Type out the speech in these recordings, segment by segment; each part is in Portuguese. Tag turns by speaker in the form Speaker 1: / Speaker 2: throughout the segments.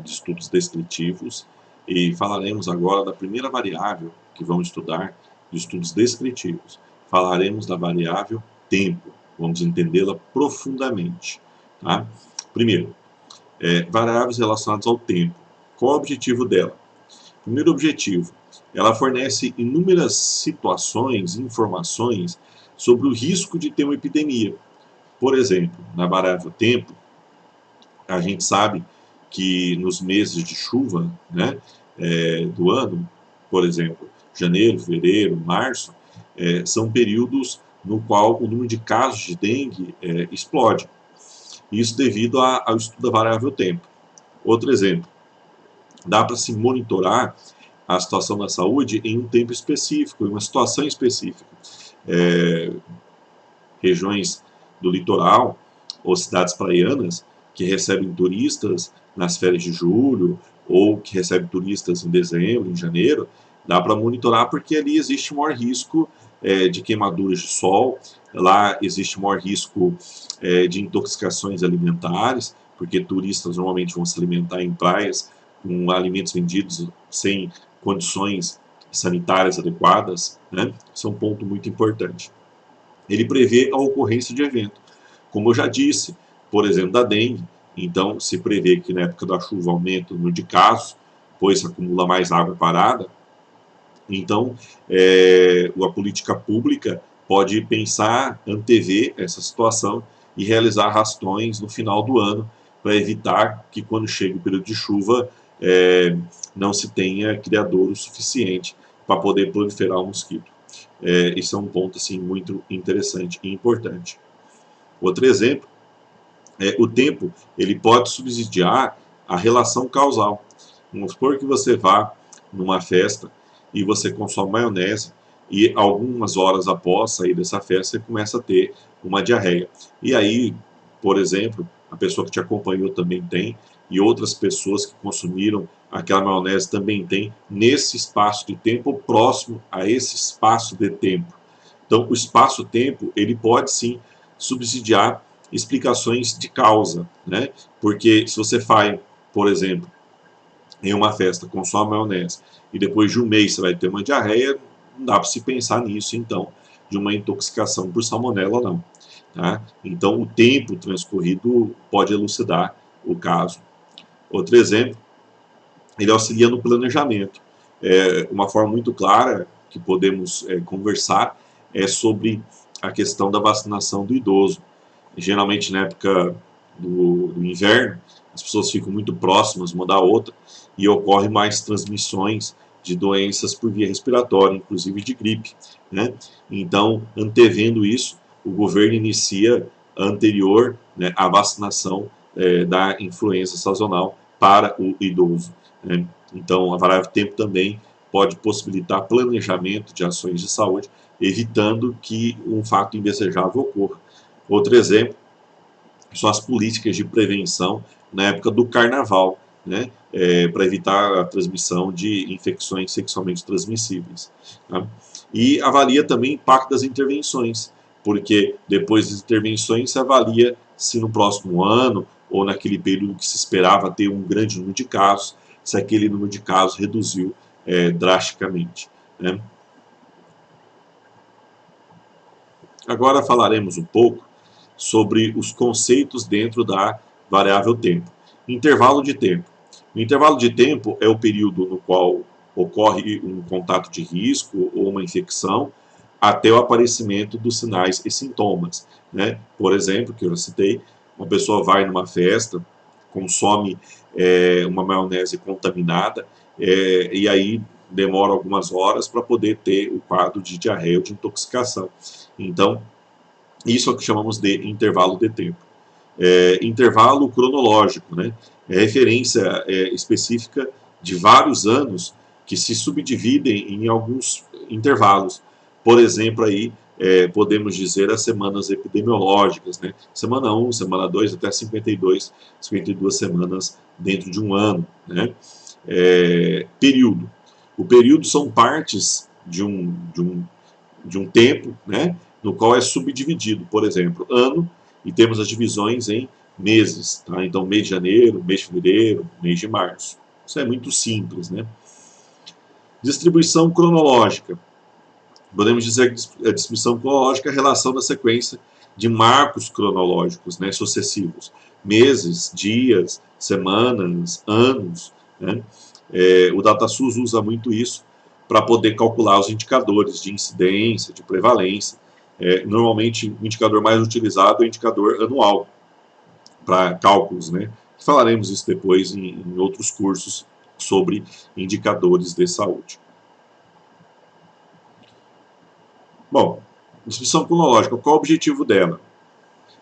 Speaker 1: de estudos descritivos, e falaremos agora da primeira variável que vamos estudar de estudos descritivos. Falaremos da variável tempo, vamos entendê-la profundamente. Tá? Primeiro, variáveis relacionadas ao tempo. Qual é o objetivo dela? Primeiro objetivo, ela fornece inúmeras situações, informações sobre o risco de ter uma epidemia. Por exemplo, na variável tempo, a gente sabe que nos meses de chuva, né, do ano, por exemplo, janeiro, fevereiro, março, são períodos no qual o número de casos de dengue explode. Isso devido ao estudo da variável tempo. Outro exemplo, dá para se monitorar a situação da saúde em um tempo específico, em uma situação específica. Regiões do litoral ou cidades praianas que recebem turistas nas férias de julho ou que recebem turistas em dezembro, em janeiro, dá para monitorar porque ali existe maior risco de queimaduras de sol, lá existe maior risco de intoxicações alimentares, porque turistas normalmente vão se alimentar em praias com alimentos vendidos sem condições sanitárias adequadas, né? Isso é um ponto muito importante. Ele prevê a ocorrência de evento. Como eu já disse, por exemplo, da dengue, então se prevê que na época da chuva aumenta o número de casos, pois se acumula mais água parada. Então, a política pública pode pensar, antever essa situação e realizar rastões no final do ano para evitar que quando chegue o período de chuva não se tenha criadouro suficiente para poder proliferar o mosquito. Isso é um ponto assim, muito interessante e importante. Outro exemplo, o tempo ele pode subsidiar a relação causal. Vamos supor que você vá numa festa e você consome maionese e algumas horas após sair dessa festa você começa a ter uma diarreia. E aí, por exemplo, a pessoa que te acompanhou também tem e outras pessoas que consumiram aquela maionese também tem nesse espaço de tempo próximo a esse espaço de tempo. Então, o espaço-tempo ele pode sim subsidiar explicações de causa, né? Porque se você faz, por exemplo, em uma festa, consome maionese e depois de um mês você vai ter uma diarreia, não dá para se pensar nisso, então, de uma intoxicação por salmonela, não. Tá? Então, o tempo transcorrido pode elucidar o caso. Outro exemplo, ele auxilia no planejamento. Uma forma muito clara que podemos conversar é sobre a questão da vacinação do idoso. Geralmente, na época do inverno, as pessoas ficam muito próximas uma da outra e ocorre mais transmissões de doenças por via respiratória, inclusive de gripe, né? Então, antevendo isso, o governo inicia anterior, né, a vacinação da influenza sazonal para o idoso, né? Então, a variável tempo também pode possibilitar planejamento de ações de saúde, evitando que um fato indesejável ocorra. Outro exemplo são as políticas de prevenção na época do carnaval, né, para evitar a transmissão de infecções sexualmente transmissíveis. Tá? E avalia também o impacto das intervenções, porque depois das intervenções se avalia se no próximo ano ou naquele período que se esperava ter um grande número de casos, se aquele número de casos reduziu drasticamente. Né? Agora falaremos um pouco sobre os conceitos dentro da variável tempo. Intervalo de tempo. O intervalo de tempo é o período no qual ocorre um contato de risco ou uma infecção até o aparecimento dos sinais e sintomas, né? Por exemplo, que eu já citei, uma pessoa vai numa festa, consome uma maionese contaminada e aí demora algumas horas para poder ter o quadro de diarreia ou de intoxicação. Então, isso é o que chamamos de intervalo de tempo. Intervalo cronológico, né? É referência específica de vários anos que se subdividem em alguns intervalos. Por exemplo, aí podemos dizer as semanas epidemiológicas, né? Semana 1, semana 2, até 52 semanas dentro de um ano, né? Período. O período são partes de um tempo, né, no qual é subdividido, por exemplo, ano, e temos as divisões em meses, tá? Então, mês de janeiro, mês de fevereiro, mês de março. Isso é muito simples, né? Distribuição cronológica. Podemos dizer que a distribuição cronológica é a relação da sequência de marcos cronológicos, né, sucessivos. Meses, dias, semanas, anos, né? O DataSUS usa muito isso para poder calcular os indicadores de incidência, de prevalência. Normalmente, o indicador mais utilizado é o indicador anual, para cálculos, né? Falaremos isso depois em outros cursos sobre indicadores de saúde. Bom, distribuição cronológica, qual o objetivo dela?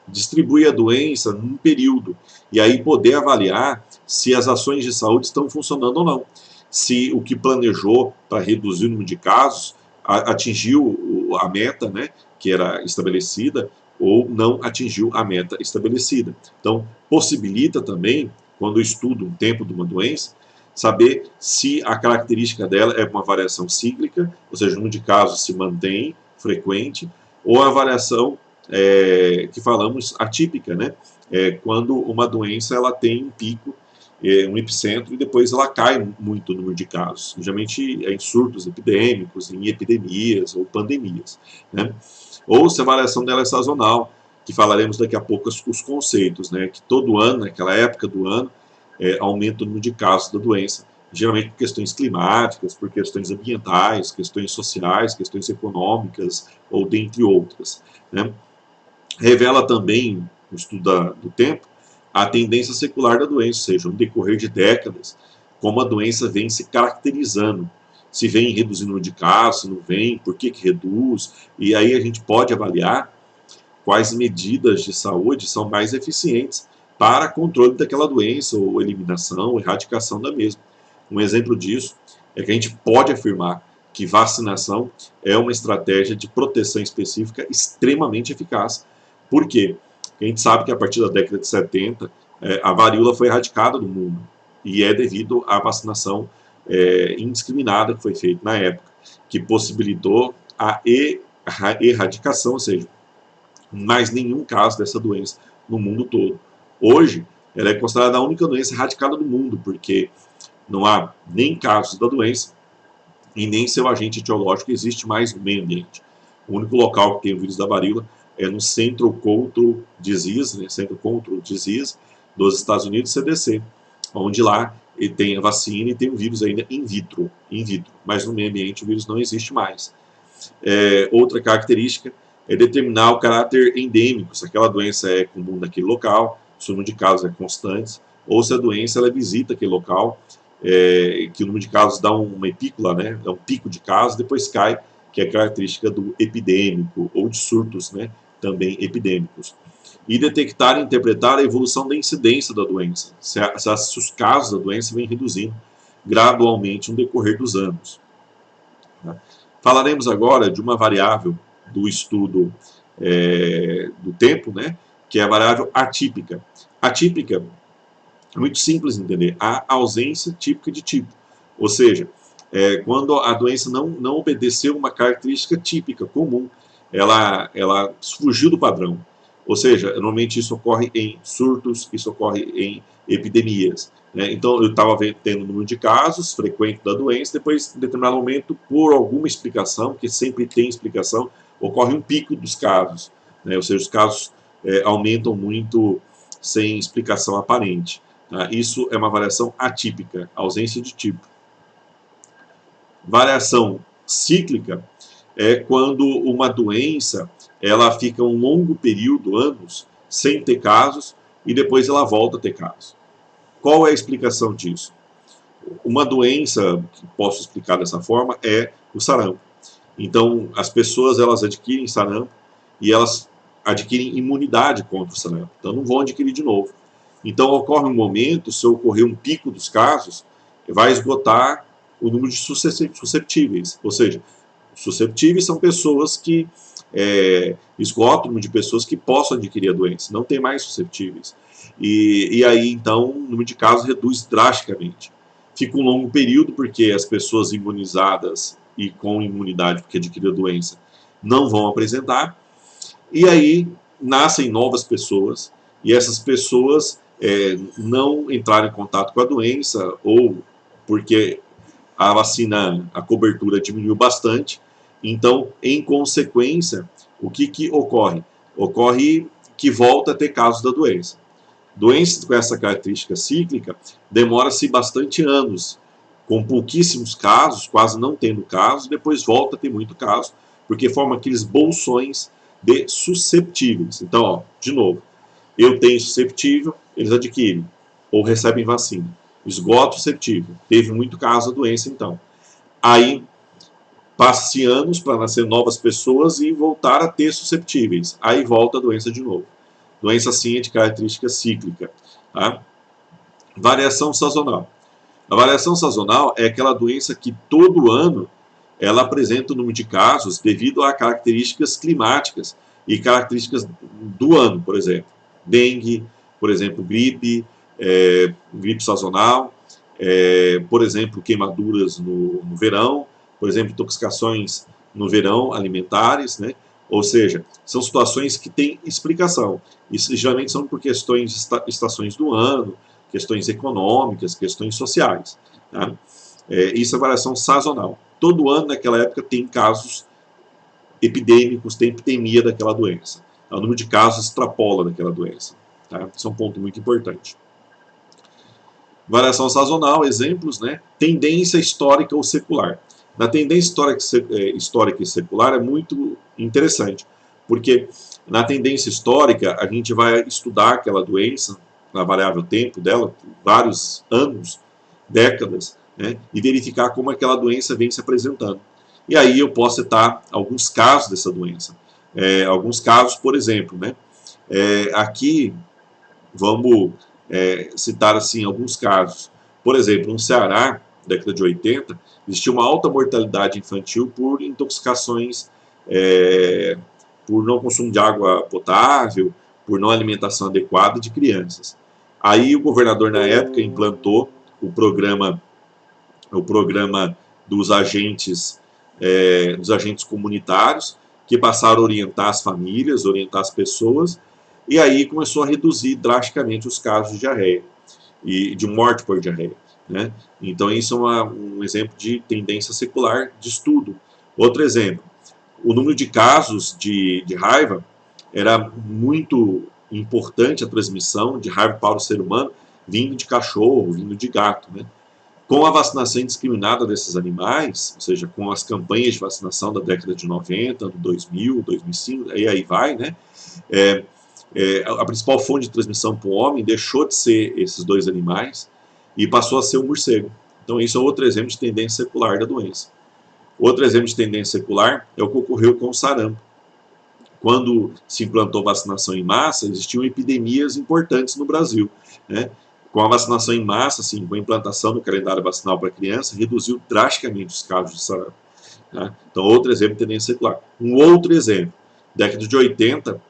Speaker 1: Distribuir a doença num período e aí poder avaliar se as ações de saúde estão funcionando ou não. Se o que planejou para reduzir o número de casos atingiu a meta, né, que era estabelecida, ou não atingiu a meta estabelecida. Então, possibilita também, quando estuda um tempo de uma doença, saber se a característica dela é uma variação cíclica, ou seja, o número de casos se mantém frequente, ou a variação que falamos atípica, né? Quando uma doença ela tem um pico, um epicentro, e depois ela cai muito o número de casos. Geralmente em surtos epidêmicos, em epidemias ou pandemias, né? Ou se a variação dela é sazonal, que falaremos daqui a pouco os conceitos, né? Que todo ano, naquela época do ano, aumenta o número de casos da doença, geralmente por questões climáticas, por questões ambientais, questões sociais, questões econômicas, ou dentre outras, né? Revela também, no estudo do tempo, a tendência secular da doença, ou seja, no decorrer de décadas, como a doença vem se caracterizando, se vem reduzindo o número de casos, se não vem, por que reduz, e aí a gente pode avaliar quais medidas de saúde são mais eficientes para controle daquela doença, ou eliminação, ou erradicação da mesma. Um exemplo disso é que a gente pode afirmar que vacinação é uma estratégia de proteção específica extremamente eficaz. Por quê? Porque a gente sabe que a partir da década de 70, a varíola foi erradicada do mundo, e é devido à vacinação indiscriminada que foi feita na época, que possibilitou a erradicação, ou seja, mais nenhum caso dessa doença no mundo todo. Hoje, ela é considerada a única doença erradicada do mundo, porque não há nem casos da doença e nem seu agente etiológico existe mais no meio ambiente. O único local que tem o vírus da varíola é no Central Control Disease, né, Central Control Disease dos Estados Unidos, CDC, onde lá ele tem a vacina e tem o vírus ainda in vitro, mas no meio ambiente o vírus não existe mais. Outra característica é determinar o caráter endêmico, se aquela doença é comum naquele local, se o número de casos é constante, ou se a doença ela visita aquele local, que o número de casos dá uma epícola, né, dá um pico de casos, depois cai, que é característica do epidêmico, ou de surtos, né, também epidêmicos. E detectar e interpretar a evolução da incidência da doença, se os casos da doença vêm reduzindo gradualmente no decorrer dos anos. Falaremos agora de uma variável do estudo do tempo, né, que é a variável atípica. Atípica é muito simples de entender, a ausência típica de tipo, ou seja, quando a doença não obedeceu uma característica típica, comum, ela fugiu do padrão. Ou seja, normalmente isso ocorre em surtos, isso ocorre em epidemias, né? Então, eu estava tendo um número de casos frequente da doença, depois, em determinado momento, por alguma explicação, que sempre tem explicação, ocorre um pico dos casos, né? Ou seja, os casos aumentam muito sem explicação aparente. Tá? Isso é uma variação atípica, ausência de tipo. Variação cíclica é quando uma doença ela fica um longo período, anos, sem ter casos, e depois ela volta a ter casos. Qual é a explicação disso? Uma doença que posso explicar dessa forma é o sarampo. Então, as pessoas elas adquirem sarampo e elas adquirem imunidade contra o sarampo. Então, não vão adquirir de novo. Então, ocorre um momento, se ocorrer um pico dos casos, vai esgotar o número de susceptíveis. Ou seja, susceptíveis são pessoas que esgotam o número de pessoas que possam adquirir a doença. Não tem mais susceptíveis. E aí, então, o número de casos reduz drasticamente. Fica um longo período, porque as pessoas imunizadas e com imunidade, porque adquiriram a doença, não vão apresentar. E aí, nascem novas pessoas e essas pessoas não entraram em contato com a doença, ou porque a vacina, a cobertura diminuiu bastante. Então, em consequência, o que ocorre? Ocorre que volta a ter casos da doença. Doenças com essa característica cíclica demora-se bastante anos, com pouquíssimos casos, quase não tendo casos, depois volta a ter muito caso, porque forma aqueles bolsões de susceptíveis. Então, ó, de novo, eu tenho susceptível, eles adquirem ou recebem vacina. Esgoto susceptível, teve muito caso da doença, então. Aí passa-se anos para nascer novas pessoas e voltar a ter susceptíveis. Aí volta a doença de novo. Doença sim é de característica cíclica. Tá? Variação sazonal. A variação sazonal é aquela doença que todo ano ela apresenta um número de casos devido a características climáticas e características do ano, por exemplo. Dengue, por exemplo, gripe sazonal, por exemplo, queimaduras no verão, por exemplo, intoxicações no verão alimentares, né? Ou seja, são situações que têm explicação. Isso geralmente são por questões de estações do ano, questões econômicas, questões sociais. Tá? Isso é variação sazonal. Todo ano, naquela época, tem casos epidêmicos, tem epidemia daquela doença. O número de casos extrapola daquela doença. Tá? Isso é um ponto muito importante. Variação sazonal, exemplos, né? Tendência histórica ou secular. Na tendência histórica e secular é muito interessante, porque na tendência histórica a gente vai estudar aquela doença, na variável tempo dela, por vários anos, décadas, né? E verificar como aquela doença vem se apresentando. E aí eu posso citar alguns casos dessa doença. Alguns casos, por exemplo, né? Aqui vamos citar assim alguns casos. Por exemplo, no Ceará, década de 80, existia uma alta mortalidade infantil por intoxicações, por não consumo de água potável, por não alimentação adequada de crianças. Aí o governador na época implantou o programa dos agentes comunitários, que passaram a orientar as famílias, orientar as pessoas, e aí começou a reduzir drasticamente os casos de diarreia e de morte por diarreia. Né? Então isso é um exemplo de tendência secular de estudo. Outro exemplo, o número de casos de raiva era muito importante, a transmissão de raiva para o ser humano, vindo de cachorro, vindo de gato. Né? Com a vacinação indiscriminada desses animais, ou seja, com as campanhas de vacinação da década de 90, do 2000, 2005, e aí vai, né? A principal fonte de transmissão para o homem deixou de ser esses dois animais e passou a ser o morcego. Então isso é outro exemplo de tendência secular da doença. Outro exemplo de tendência secular é o que ocorreu com o sarampo. Quando se implantou vacinação em massa, existiam epidemias importantes no Brasil, né? Com a vacinação em massa, assim, com a implantação do calendário vacinal para criança, reduziu drasticamente os casos de sarampo. Né? Então, outro exemplo de tendência secular. Um outro exemplo, década de 80,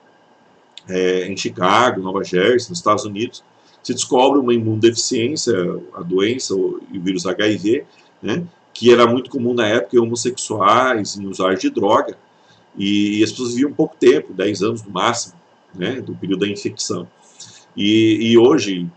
Speaker 1: em Chicago, Nova Jersey, nos Estados Unidos, se descobre uma imunodeficiência, a doença, o vírus HIV, né, que era muito comum na época em homossexuais, em usuários de droga, e as pessoas viviam pouco tempo, 10 anos no máximo, né, do período da infecção. E hoje,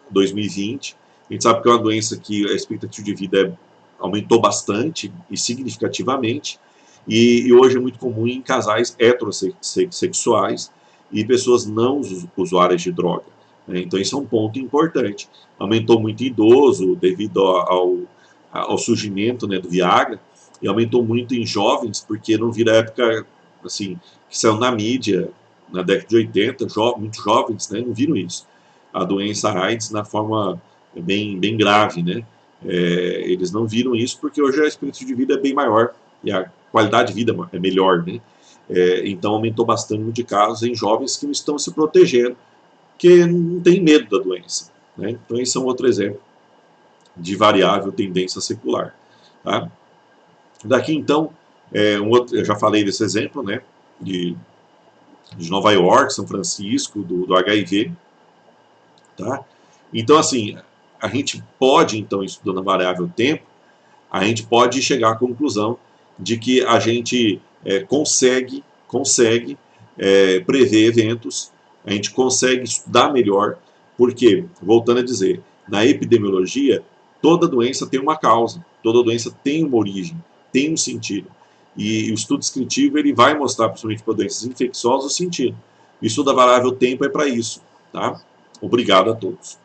Speaker 1: 2020, a gente sabe que é uma doença que a expectativa de vida aumentou bastante e significativamente, e hoje é muito comum em casais heterossexuais e pessoas não usuárias de droga. Né? Então isso é um ponto importante. Aumentou muito em idoso devido ao surgimento, né, do Viagra, e aumentou muito em jovens, porque não vira época assim, que saiu na mídia na década de 80, muitos jovens, né, não viram isso. A doença AIDS na forma bem grave, né? Eles não viram isso porque hoje a expectativa de vida é bem maior e a qualidade de vida é melhor, né? Então aumentou bastante o número de casos em jovens que não estão se protegendo, que não tem medo da doença. Né? Então esse é um outro exemplo de variável tendência secular. Tá? Daqui então, eu já falei desse exemplo, né? de Nova York, São Francisco, do HIV. Tá? Então assim, a gente pode, então, estudando a variável tempo, a gente pode chegar à conclusão de que a gente consegue prever eventos a gente consegue estudar melhor, porque, voltando a dizer, na epidemiologia, toda doença tem uma causa, toda doença tem uma origem, tem um sentido. E o estudo descritivo ele vai mostrar, principalmente para doenças infecciosas, o sentido. O estudo da variável tempo é para isso. Tá? Obrigado a todos.